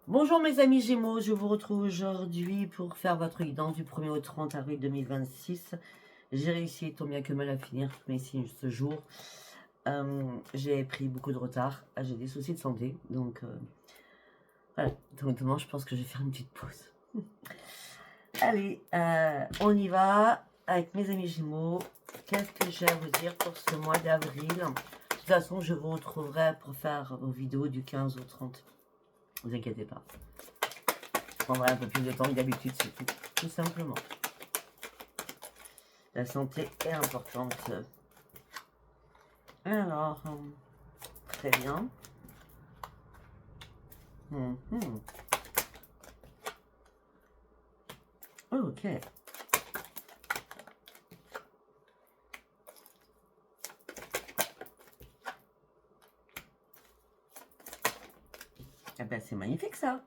Bonjour mes amis Gémeaux, je vous retrouve aujourd'hui pour faire votre guidance du 1er au 30 avril 2026. J'ai réussi tant bien que mal à finir tous mes signes ce jour. J'ai pris beaucoup de retard, j'ai des soucis de santé, donc voilà. Donc demain je pense que je vais faire une petite pause. Allez, on y va avec mes amis Gémeaux. Qu'est-ce que j'ai à vous dire pour ce mois d'avril? De toute façon, je vous retrouverai pour faire vos vidéos du 15 au 30. Ne vous inquiétez pas. Je prendrai un peu plus de temps que d'habitude, c'est tout simplement. La santé est importante. Alors, très bien. Ok. Ah ben, c'est magnifique ça.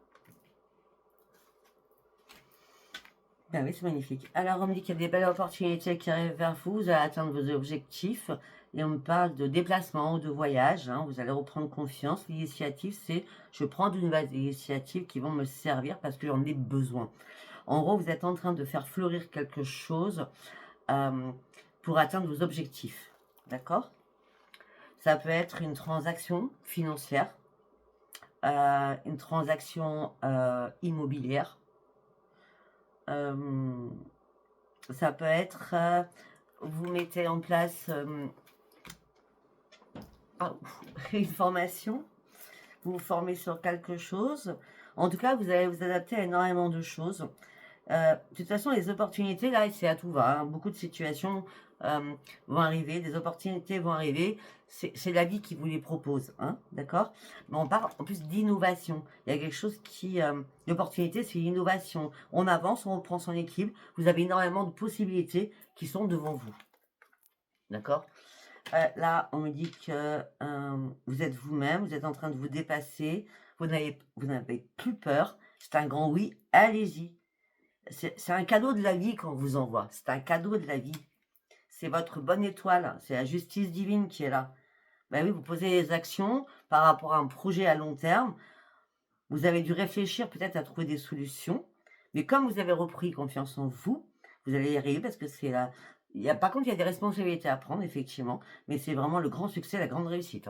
Ben oui, c'est magnifique. Alors, on me dit qu'il y a des belles opportunités qui arrivent vers vous. Vous allez atteindre vos objectifs. Et on me parle de déplacement ou de voyage. Vous allez reprendre confiance. L'initiative, c'est je prends de nouvelles initiatives qui vont me servir parce que j'en ai besoin. En gros, vous êtes en train de faire fleurir quelque chose pour atteindre vos objectifs. D'accord? Ça peut être une transaction financière, une transaction immobilière. Ça peut être, vous mettez en place une formation, vous vous formez sur quelque chose. En tout cas, vous allez vous adapter à énormément de choses. De toute façon, les opportunités, là, c'est à tout va. Beaucoup de situations vont arriver, des opportunités vont arriver. C'est la vie qui vous les propose, d'accord? Mais on parle en plus d'innovation. Il y a quelque chose qui... l'opportunité, c'est l'innovation. On avance, on reprend son équilibre. Vous avez énormément de possibilités qui sont devant vous. D'accord? Là, on me dit que vous êtes vous-même, vous êtes en train de vous dépasser. Vous n'avez plus peur. C'est un grand oui, allez-y. C'est un cadeau de la vie qu'on vous envoie. C'est un cadeau de la vie. C'est votre bonne étoile. C'est la justice divine qui est là. Ben oui, vous posez des actions par rapport à un projet à long terme. Vous avez dû réfléchir peut-être à trouver des solutions. Mais comme vous avez repris confiance en vous, vous allez y arriver parce que c'est là. Par contre, il y a des responsabilités à prendre, effectivement. Mais c'est vraiment le grand succès, la grande réussite.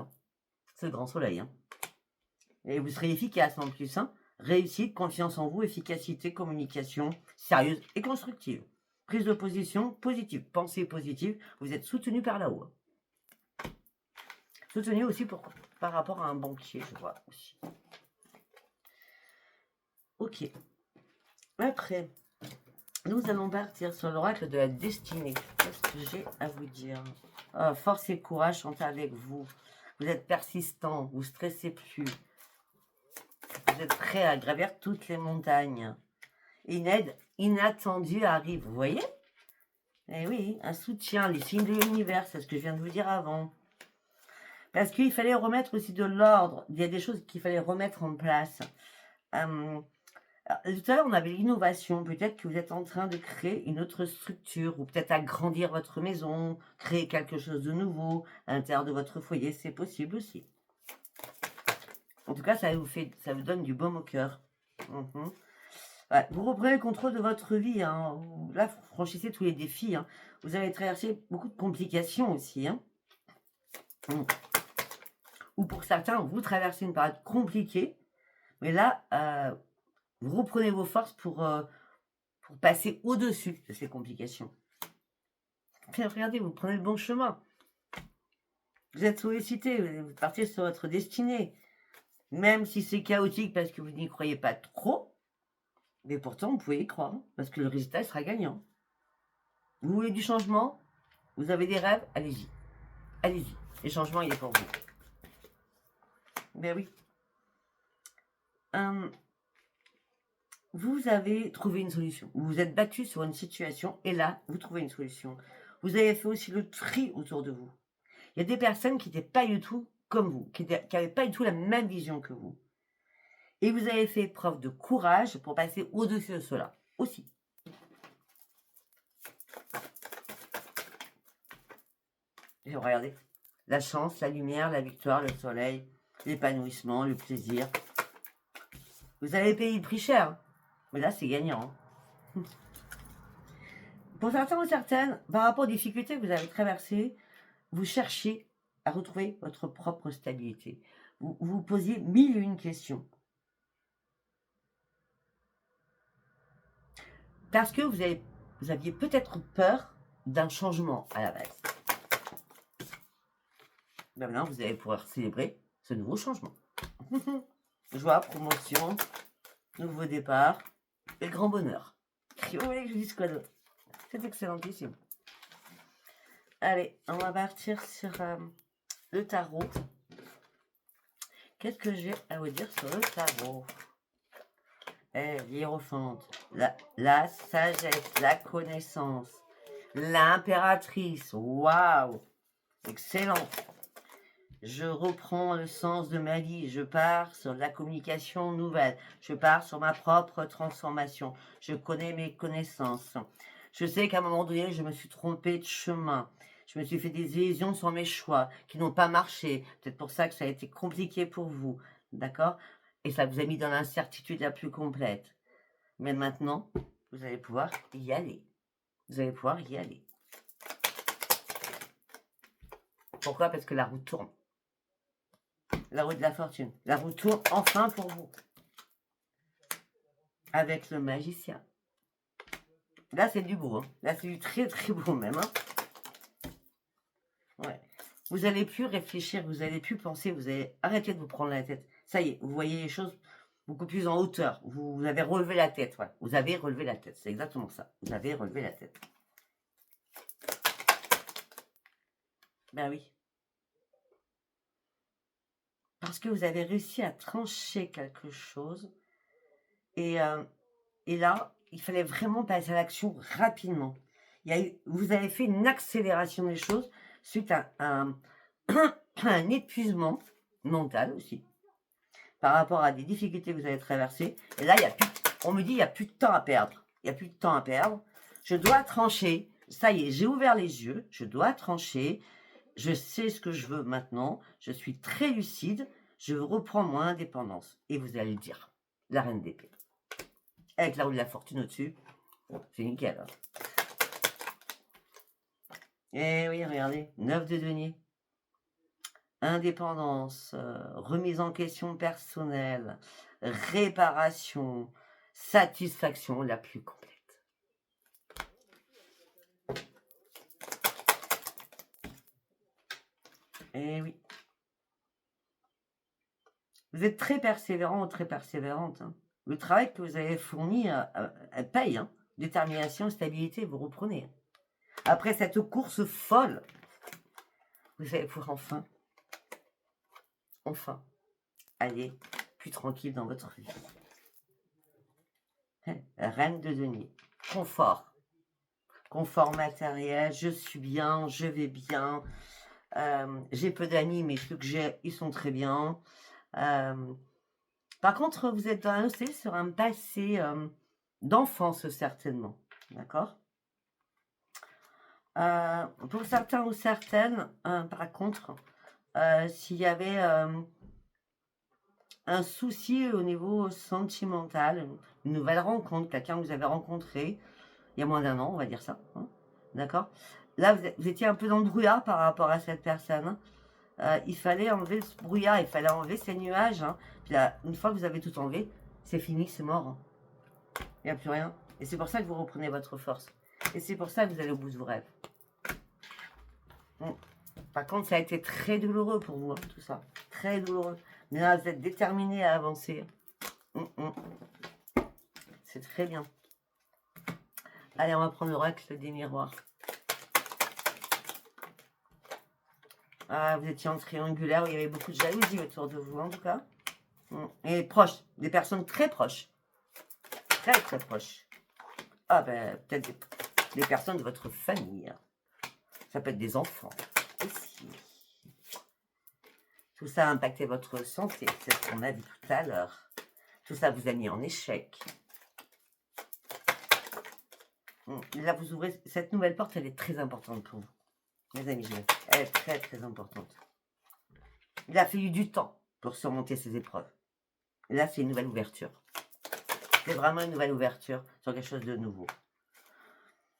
C'est le grand soleil. Et vous serez efficace en plus. Réussite, confiance en vous, efficacité, communication sérieuse et constructive. Prise de position positive, pensée positive, vous êtes soutenu par là-haut. Soutenu aussi par rapport à un banquier, je vois aussi. Ok. Après, nous allons partir sur l'oracle de la destinée. Qu'est-ce que j'ai à vous dire? Force et courage sont avec vous. Vous êtes persistant, vous stressez plus. Vous êtes prêt à gravir toutes les montagnes. Une aide inattendue arrive, vous voyez? Eh oui, un soutien, les signes de l'univers, c'est ce que je viens de vous dire avant. Parce qu'il fallait remettre aussi de l'ordre. Il y a des choses qu'il fallait remettre en place. Tout à l'heure, on avait l'innovation. Peut-être que vous êtes en train de créer une autre structure ou peut-être agrandir votre maison, créer quelque chose de nouveau à l'intérieur de votre foyer. C'est possible aussi. En tout cas, ça vous donne du baume au cœur. Ouais, vous reprenez le contrôle de votre vie. Là, vous franchissez tous les défis. Vous avez traversé beaucoup de complications aussi. Ou pour certains, vous traversez une période compliquée. Mais là, vous reprenez vos forces pour passer au-dessus de ces complications. Regardez, vous prenez le bon chemin. Vous êtes sollicité, vous partez sur votre destinée. Même si c'est chaotique parce que vous n'y croyez pas trop, mais pourtant, vous pouvez y croire, parce que le résultat sera gagnant. Vous voulez du changement? Vous avez des rêves? Allez-y. Allez-y. Le changement, il est pour vous. Ben oui. Vous avez trouvé une solution. Vous vous êtes battu sur une situation et là, vous trouvez une solution. Vous avez fait aussi le tri autour de vous. Il y a des personnes qui n'étaient pas du tout comme vous, qui n'avaient pas du tout la même vision que vous. Et vous avez fait preuve de courage pour passer au-dessus de cela aussi. Et regardez, la chance, la lumière, la victoire, le soleil, l'épanouissement, le plaisir. Vous avez payé le prix cher. Mais là, c'est gagnant. Hein. Pour certains ou certaines, par rapport aux difficultés que vous avez traversées, vous cherchez à retrouver votre propre stabilité. Vous vous posiez 1001 questions. Parce que vous aviez peut-être peur d'un changement à la base. Ben maintenant, vous allez pouvoir célébrer ce nouveau changement. Joie, promotion, nouveau départ et grand bonheur. Vous voulez que je dise quoi d'autre? C'est excellentissime. Allez, on va partir sur le tarot. Qu'est-ce que j'ai à vous dire sur le tarot? L'hiérophante, la sagesse, la connaissance, l'impératrice. Waouh! Excellent. Je reprends le sens de ma vie. Je pars sur la communication nouvelle. Je pars sur ma propre transformation. Je connais mes connaissances. Je sais qu'à un moment donné, je me suis trompée de chemin. Je me suis fait des illusions sur mes choix qui n'ont pas marché. Peut-être pour ça que ça a été compliqué pour vous. D'accord? Et ça vous a mis dans l'incertitude la plus complète. Mais maintenant, vous allez pouvoir y aller. Vous allez pouvoir y aller. Pourquoi? Parce que la roue tourne. La roue de la fortune. La roue tourne enfin pour vous. Avec le magicien. Là, c'est du beau. Hein. Là, c'est du très, très beau même. Hein. Ouais. Vous n'allez plus réfléchir, vous n'allez plus penser, vous allez arrêter de vous prendre la tête. Ça y est, vous voyez les choses beaucoup plus en hauteur. Vous avez relevé la tête. Ouais. Vous avez relevé la tête. C'est exactement ça. Vous avez relevé la tête. Ben oui. Parce que vous avez réussi à trancher quelque chose. Et là, il fallait vraiment passer à l'action rapidement. Vous avez fait une accélération des choses suite à un épuisement mental aussi, par rapport à des difficultés que vous avez traversées. Et là, on me dit, il n'y a plus de temps à perdre. Il n'y a plus de temps à perdre. Je dois trancher. Ça y est, j'ai ouvert les yeux. Je dois trancher. Je sais ce que je veux maintenant. Je suis très lucide. Je reprends mon indépendance. Et vous allez le dire. La reine d'épée. Avec la roue de la fortune au-dessus. C'est nickel. Hein. Eh oui, regardez. 9 de denier. Indépendance. Remise en question personnelle. Réparation. Satisfaction la plus complète. Eh oui. Vous êtes très persévérant ou très persévérante. Hein. Le travail que vous avez fourni paye. Hein. Détermination, stabilité, vous reprenez. Après cette course folle, vous allez pouvoir enfin, aller plus tranquille dans votre vie. Reine de denier. Confort. Confort matériel, je suis bien, je vais bien. J'ai peu d'amis, mais ceux que j'ai, ils sont très bien. Par contre, vous êtes lancé sur un passé d'enfance, certainement. D'accord? Pour certains ou certaines, par contre, s'il y avait un souci au niveau sentimental, une nouvelle rencontre, quelqu'un que vous avez rencontré il y a moins d'1 an, on va dire ça. Hein, d'accord? Là, vous étiez un peu dans le brouillard par rapport à cette personne. Il fallait enlever ce brouillard, il fallait enlever ces nuages. Hein. Puis là, une fois que vous avez tout enlevé, c'est fini, c'est mort. Hein. Il n'y a plus rien. Et c'est pour ça que vous reprenez votre force. Et c'est pour ça que vous allez au bout de vos rêves. Par contre, ça a été très douloureux pour vous, hein, tout ça. Très douloureux. Mais là, vous êtes déterminé à avancer. C'est très bien. Allez, on va prendre l'oracle des miroirs. Ah, vous étiez en triangulaire, il y avait beaucoup de jalousie autour de vous, en tout cas. Et proches, des personnes très proches. Très, très proches. Ah, ben, peut-être des personnes de votre famille. Ça peut être des enfants aussi. Tout ça a impacté votre santé, c'est ce qu'on a dit tout à l'heure. Tout ça vous a mis en échec. Là, vous ouvrez cette nouvelle porte, elle est très importante pour vous. Mes amis, elle est très, très importante. Il a fallu du temps pour surmonter ces épreuves. Et là, c'est une nouvelle ouverture. C'est vraiment une nouvelle ouverture sur quelque chose de nouveau.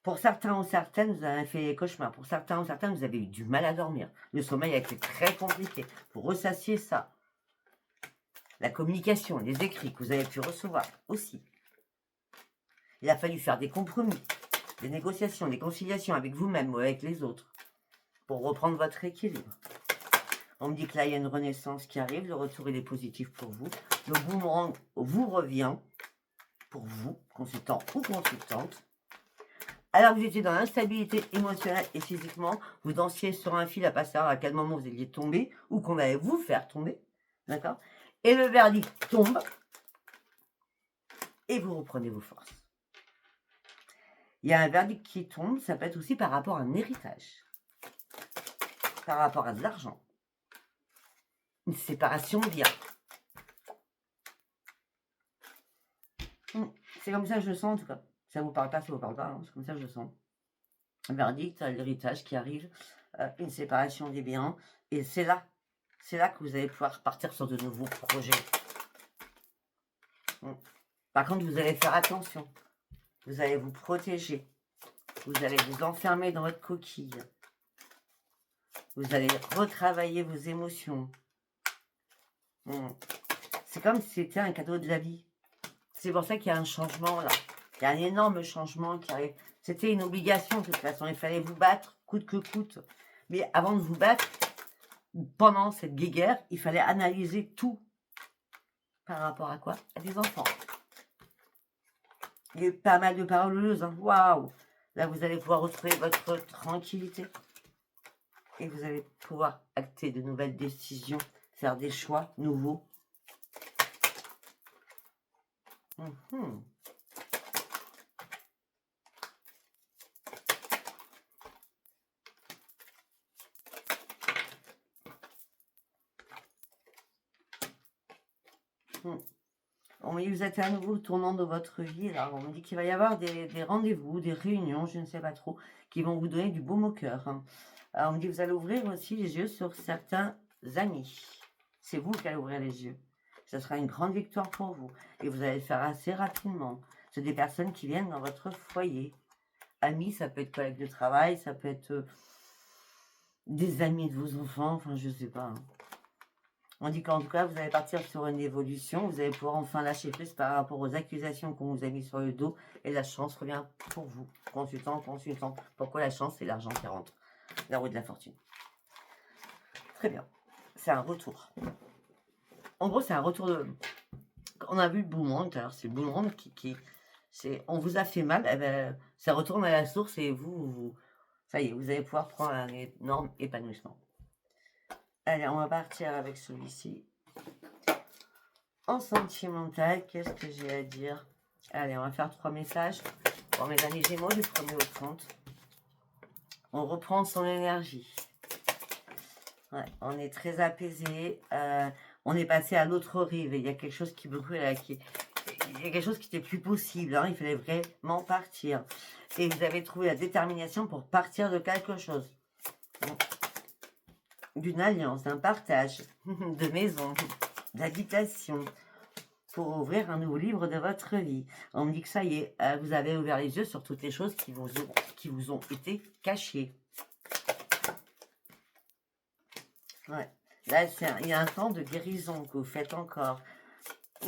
Pour certains ou certaines, vous avez fait des cauchemars. Pour certains ou certaines, vous avez eu du mal à dormir. Le sommeil a été très compliqué. Vous ressassiez ça. La communication, les écrits que vous avez pu recevoir aussi. Il a fallu faire des compromis, des négociations, des conciliations avec vous-même ou avec les autres pour reprendre votre équilibre. On me dit que là, il y a une renaissance qui arrive. Le retour, il est positif pour vous. Le boomerang vous revient pour vous, consultant ou consultante. Alors vous étiez dans l'instabilité émotionnelle et physiquement, vous dansiez sur un fil à pas savoir à quel moment vous alliez tomber ou qu'on allait vous faire tomber, d'accord? Et le verdict tombe et vous reprenez vos forces. Il y a un verdict qui tombe, ça peut être aussi par rapport à un héritage, par rapport à de l'argent, une séparation de biens. C'est comme ça que je le sens en tout cas. Ça vous parle pas, ça vous parle pas, hein, c'est comme ça que je le sens. Un verdict, l'héritage qui arrive, une séparation des biens, et c'est là que vous allez pouvoir partir sur de nouveaux projets. Par contre, vous allez faire attention, vous allez vous protéger, vous allez vous enfermer dans votre coquille, vous allez retravailler vos émotions. C'est comme si c'était un cadeau de la vie. C'est pour ça qu'il y a un changement là. Il y a un énorme changement qui arrive. C'était une obligation de toute façon. Il fallait vous battre coûte que coûte. Mais avant de vous battre, pendant cette guéguerre, il fallait analyser tout. Par rapport à quoi? À des enfants. Il y a eu pas mal de paroleuses. Hein. Waouh! Là, vous allez pouvoir retrouver votre tranquillité. Et vous allez pouvoir acter de nouvelles décisions, faire des choix nouveaux. On me dit que vous êtes à nouveau tournant de votre vie. Alors, on me dit qu'il va y avoir des rendez-vous, des réunions, je ne sais pas trop, qui vont vous donner du baume au cœur. Alors, on me dit que vous allez ouvrir aussi les yeux sur certains amis. C'est vous qui allez ouvrir les yeux. Ce sera une grande victoire pour vous. Et vous allez le faire assez rapidement. C'est des personnes qui viennent dans votre foyer. Amis, ça peut être collègues de travail, ça peut être des amis de vos enfants, enfin, je ne sais pas. On dit qu'en tout cas, vous allez partir sur une évolution. Vous allez pouvoir enfin lâcher prise par rapport aux accusations qu'on vous a mis sur le dos. Et la chance revient pour vous, consultant. Pourquoi la chance? C'est l'argent qui rentre. La roue de la fortune. Très bien. C'est un retour. En gros, c'est un retour de... On a vu le boomerang tout à l'heure. C'est le boomerang qui on vous a fait mal. Eh ben, ça retourne à la source et ça y est, vous allez pouvoir prendre un énorme épanouissement. Allez, on va partir avec celui-ci. En sentimental, qu'est-ce que j'ai à dire? Allez, on va faire 3 messages pour mes amis Gémeaux du 1er au 30. On reprend son énergie. Ouais, on est très apaisé. On est passé à l'autre rive. Il y a quelque chose qui brûle là, il y a quelque chose qui n'était plus possible. Hein, il fallait vraiment partir. Et vous avez trouvé la détermination pour partir de quelque chose. D'une alliance, d'un partage, de maison, d'habitation, pour ouvrir un nouveau livre de votre vie. On me dit que ça y est, vous avez ouvert les yeux sur toutes les choses qui vous ont été cachées. Ouais. Là, il y a un temps de guérison que vous faites encore.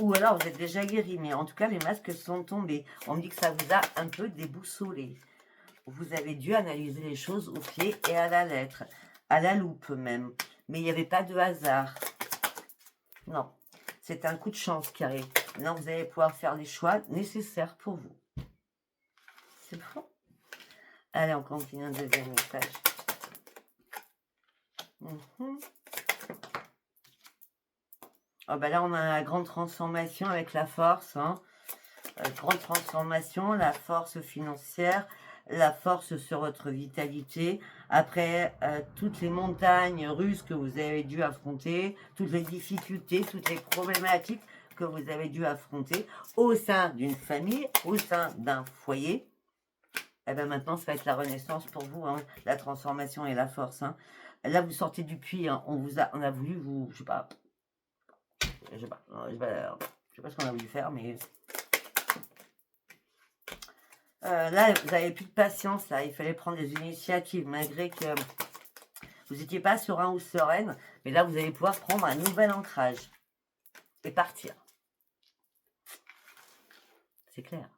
Ou alors, vous êtes déjà guéri, mais en tout cas, les masques sont tombés. On me dit que ça vous a un peu déboussolé. Vous avez dû analyser les choses au pied et à la lettre. À la loupe même. Mais il n'y avait pas de hasard. Non. C'est un coup de chance qui arrive. Maintenant, vous allez pouvoir faire les choix nécessaires pour vous. C'est bon? Allez, on continue un deuxième message. Oh ben là, on a la grande transformation avec la force. Hein. Grande transformation, la force financière, la force sur votre vitalité. Après, toutes les montagnes russes que vous avez dû affronter, toutes les difficultés, toutes les problématiques que vous avez dû affronter au sein d'une famille, au sein d'un foyer. Et bien maintenant, ça va être la renaissance pour vous, hein, la transformation et la force. Hein. Là, vous sortez du puits, hein, on a voulu vous, je sais pas, Je sais pas ce qu'on a voulu faire, mais... là, vous n'avez plus de patience, là. Il fallait prendre des initiatives, malgré que vous n'étiez pas serein ou sereine. Mais là, vous allez pouvoir prendre un nouvel ancrage et partir. C'est clair.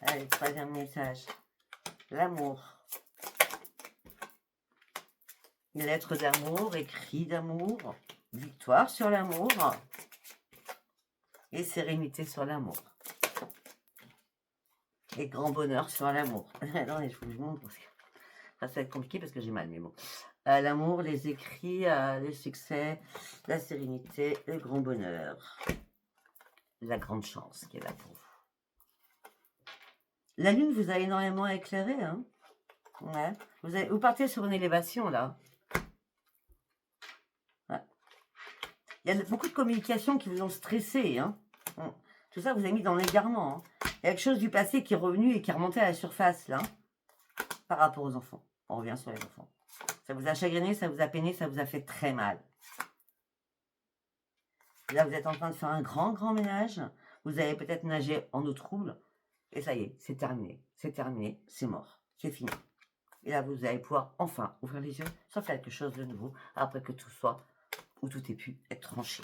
Allez, troisième message. L'amour. Une lettre d'amour, écrit d'amour, victoire sur l'amour et sérénité sur l'amour. Et grand bonheur sur l'amour. Non, il faut que je montre. Enfin, ça va être compliqué parce que j'ai mal, mais bon. L'amour, les écrits, le succès, la sérénité, le grand bonheur. La grande chance qui est là pour vous. La lune vous a énormément éclairé, hein. Ouais. Vous partez sur une élévation, là. Ouais. Il y a beaucoup de communications qui vous ont stressé, hein. Tout ça vous a mis dans l'égarement. Hein. Il y a quelque chose du passé qui est revenu et qui est remonté à la surface, là, par rapport aux enfants. On revient sur les enfants. Ça vous a chagriné, ça vous a peiné, ça vous a fait très mal. Et là, vous êtes en train de faire un grand ménage. Vous avez peut-être nagé en eau trouble. Et ça y est, c'est terminé. C'est terminé, c'est mort. C'est fini. Et là, vous allez pouvoir enfin ouvrir les yeux sur quelque chose de nouveau après que tout soit, ou tout ait pu être tranché.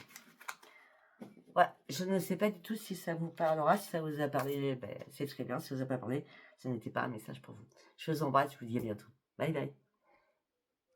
Ouais, je ne sais pas du tout si ça vous parlera, si ça vous a parlé, ben, c'est très bien. Si ça vous a pas parlé, ce n'était pas un message pour vous. Je vous embrasse, je vous dis à bientôt. Bye bye.